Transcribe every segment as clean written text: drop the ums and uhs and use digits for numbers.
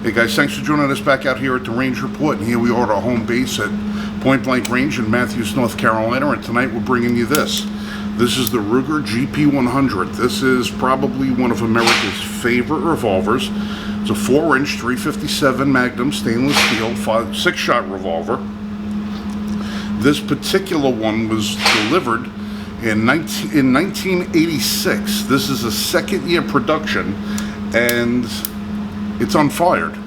Hey guys, thanks for joining us back out here at the Range Report, and here we are at our home base at Point Blank Range in Matthews, North Carolina, and tonight we're bringing you this. This is the Ruger GP100. This is probably one of America's favorite revolvers. It's a 4-inch 357 Magnum stainless steel 6-shot revolver. This particular one was delivered in 1986. This is a second-year production, and it's unfired.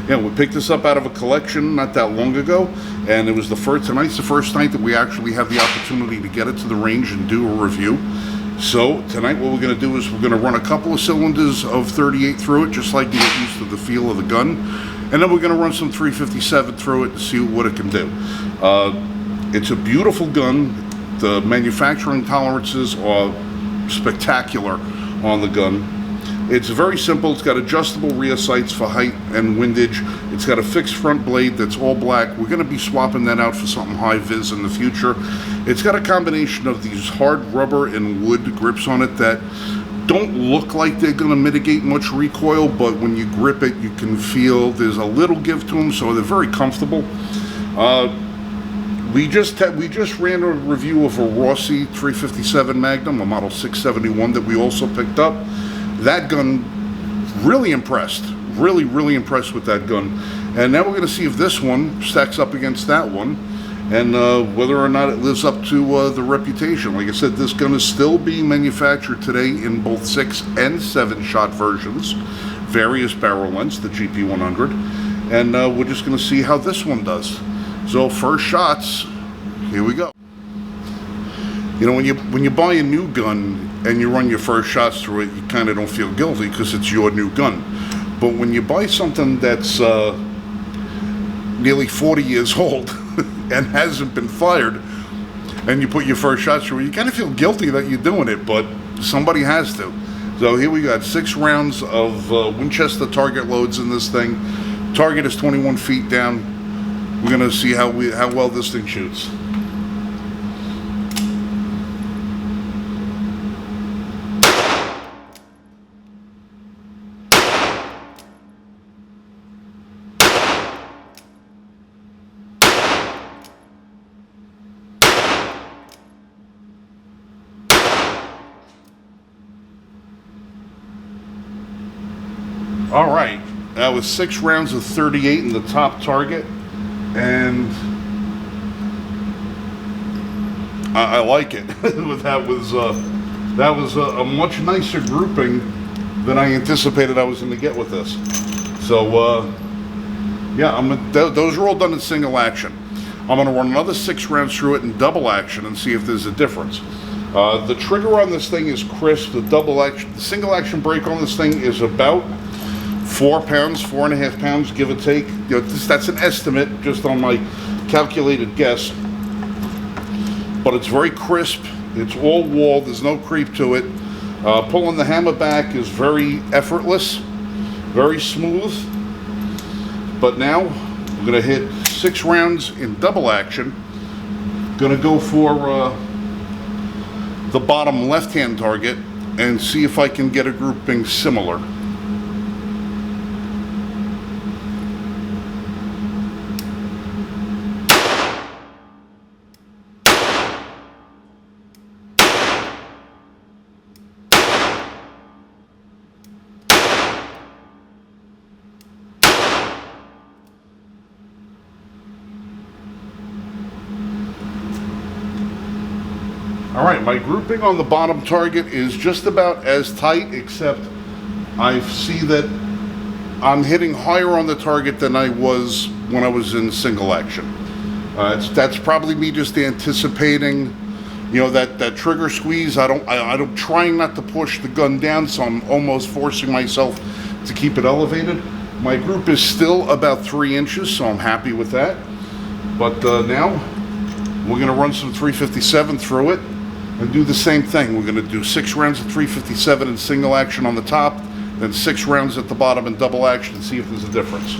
Yeah, we picked this up out of a collection not that long ago, and it was tonight's the first night that we actually have the opportunity to get it to the range and do a review. So tonight what we're going to do is we're going to run a couple of cylinders of 38 through it, just like you get used to the feel of the gun, and then we're going to run some 357 through it to see what it can do. It's a beautiful gun. The manufacturing tolerances are spectacular on the gun. It's very simple. It's got adjustable rear sights for height and windage. It's got a fixed front blade that's all black. We're going to be swapping that out for something high vis in the future. It's got a combination of these hard rubber and wood grips on it that don't look like they're going to mitigate much recoil, but when you grip it, you can feel there's a little give to them, so they're very comfortable. We just ran a review of a Rossi 357 Magnum, a model 671 that we also picked up. That gun, really impressed. Really impressed with that gun. And now we're going to see if this one stacks up against that one, and whether or not it lives up to the reputation. Like I said, this gun is still being manufactured today in both 6 and 7-shot versions, various barrel lengths, the GP100, and we're just going to see how this one does. So first shots, here we go. You know, when you buy a new gun and you run your first shots through it, you kind of don't feel guilty because it's your new gun. But when you buy something that's nearly 40 years old and hasn't been fired, and you put your first shots through it, you kind of feel guilty that you're doing it, but somebody has to. So here we got 6 rounds of Winchester target loads in this thing. Target is 21 feet down. We're gonna see how well this thing shoots. All right, that was 6 rounds of 38 in the top target, and I like it. That was a much nicer grouping than I anticipated I was going to get with this. So yeah, those are all done in single action. I'm going to run another 6 rounds through it in double action and see if there's a difference. The trigger on this thing is crisp. The single action break on this thing is about 4 pounds, 4.5 pounds, give or take. You know, that's an estimate just on my calculated guess. But it's very crisp. It's all wall. There's no creep to it. Pulling the hammer back is very effortless, very smooth. But now we're going to hit 6 rounds in double action. Going to go for the bottom left-hand target and see if I can get a grouping similar. All right, my grouping on the bottom target is just about as tight, except I see that I'm hitting higher on the target than I was when I was in single action. That's probably me just anticipating, you know, that trigger squeeze. I'm trying not to push the gun down, so I'm almost forcing myself to keep it elevated. My group is still about 3 inches, so I'm happy with that. But now we're going to run some 357 through it and do the same thing. We're going to do 6 rounds of 357 in single action on the top, then 6 rounds at the bottom in double action, and see if there's a difference.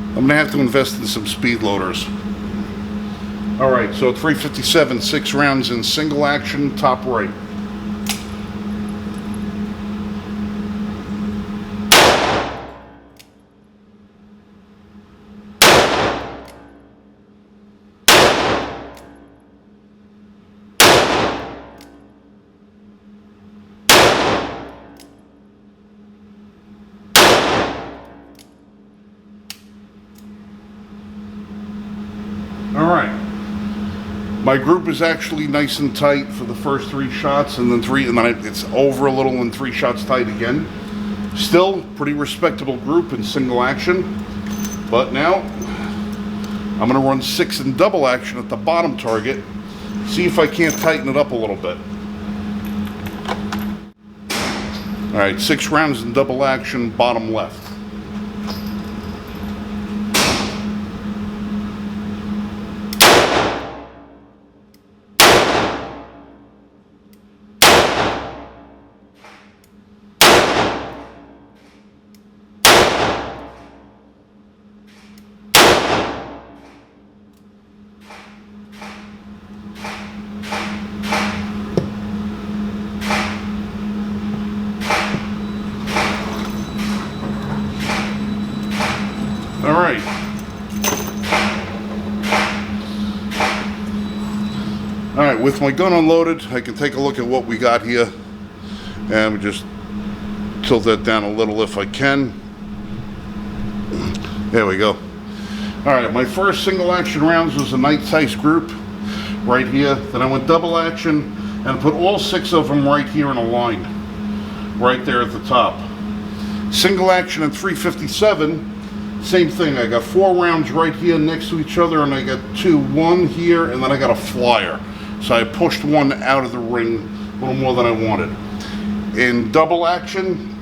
I'm going to have to invest in some speed loaders. All right, so 357, 6 rounds in single action, top right. All right. My group is actually nice and tight for the first 3 shots, and then it's over a little and 3 shots tight again. Still pretty respectable group in single action, but now I'm gonna run 6 in double action at the bottom target, see if I can't tighten it up a little bit. All right, 6 rounds in double action, bottom left. All right. All right, with my gun unloaded, I can take a look at what we got here, and we just tilt that down a little if I can. There we go. All right, my first single action rounds was a nice size group right here. Then I went double action and put all 6 of them right here in a line, right there at the top. Single action at 357. Same thing, I got 4 rounds right here next to each other, and I got 1 here, and then I got a flyer. So I pushed 1 out of the ring a little more than I wanted. In double action,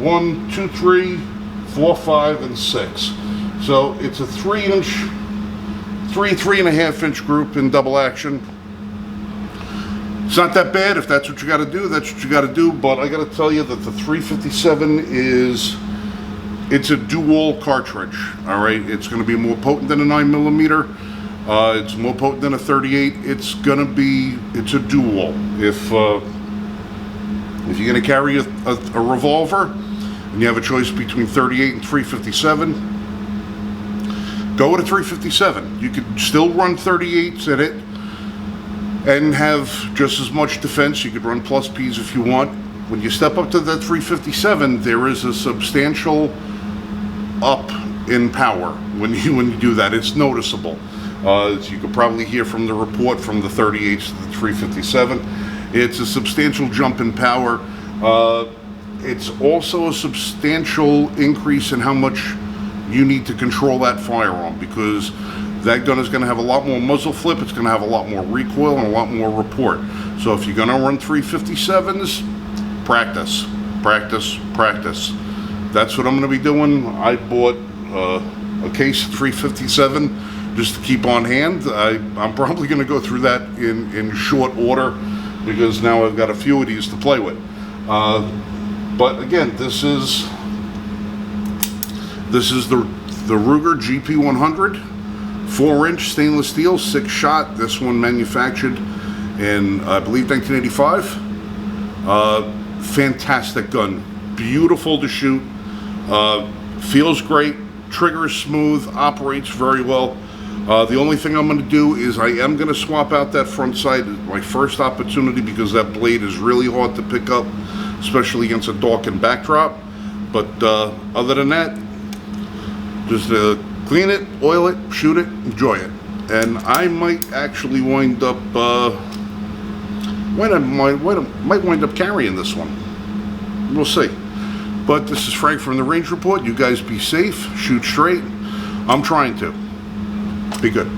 1, 2, 3, 4, 5, and 6. So it's a 3.5 inch group in double action. It's not that bad. If that's what you got to do, that's what you got to do. But I got to tell you that the 357 it's a dual cartridge, all right? It's going to be more potent than a 9mm. It's more potent than a 38. It's a dual. If you're going to carry a revolver and you have a choice between 38 and 357, go with a 357. You could still run 38s in it and have just as much defense. You could run plus Ps if you want. When you step up to that 357, there is a substantial up in power when you do that. It's noticeable. As you could probably hear from the report from the 38s to the 357, it's a substantial jump in power. It's also a substantial increase in how much you need to control that firearm, because that gun is going to have a lot more muzzle flip, it's going to have a lot more recoil, and a lot more report. So if you're going to run 357s, practice, practice, practice. That's what I'm going to be doing. I bought a case of 357 just to keep on hand. I'm probably going to go through that in short order, because now I've got a few of these to play with. But again, this is the Ruger GP100, 4-inch stainless steel, 6-shot. This one manufactured in, I believe, 1985. Fantastic gun, beautiful to shoot, feels great, trigger is smooth, operates very well. The only thing I'm going to do is I am going to swap out that front sight at my first opportunity, because that blade is really hard to pick up, especially against a darkened backdrop. But other than that, just clean it, oil it, shoot it, enjoy it. And I might actually wind up might wind up carrying this one. We'll see. But this is Frank from the Range Report. You guys be safe, shoot straight. I'm trying to. Be good.